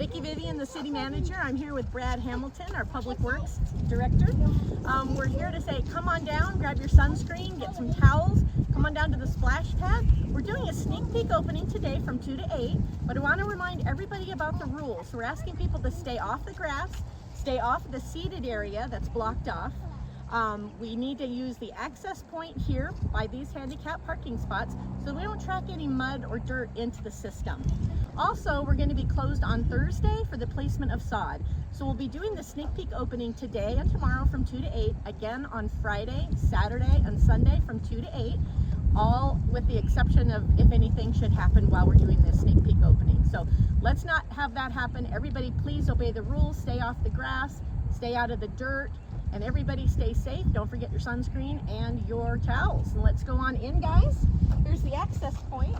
Vicki Vivian, the city manager. I'm here with Brad Hamilton, our public works director. We're here to say, come on down, grab your sunscreen, get some towels, come on down to the splash pad. We're doing a sneak peek opening today from 2 to 8, but I want to remind everybody about the rules. So we're asking people to stay off the grass, stay off the seated area that's blocked off. We need to use the access point here by these handicap parking spots so we don't track any mud or dirt into the system. Also, we're going to be closed on Thursday for the placement of sod. So we'll be doing the sneak peek opening today and tomorrow from 2 to 8, again on Friday, Saturday, and Sunday from 2 to 8, all with the exception of if anything should happen while we're doing this sneak peek opening. So let's not have that happen. Everybody please obey the rules, stay off the grass, stay out of the dirt, and everybody stay safe. Don't forget your sunscreen and your towels. And let's go on in, guys. Here's the access point.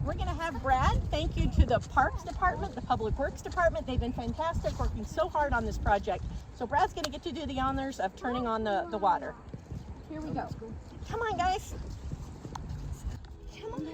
We're gonna have Brad. Thank you to the Parks Department, the Public Works Department. They've been fantastic, working so hard on this project. So Brad's gonna get to do the honors of turning on the water. Here we go. Come on, guys. Come on.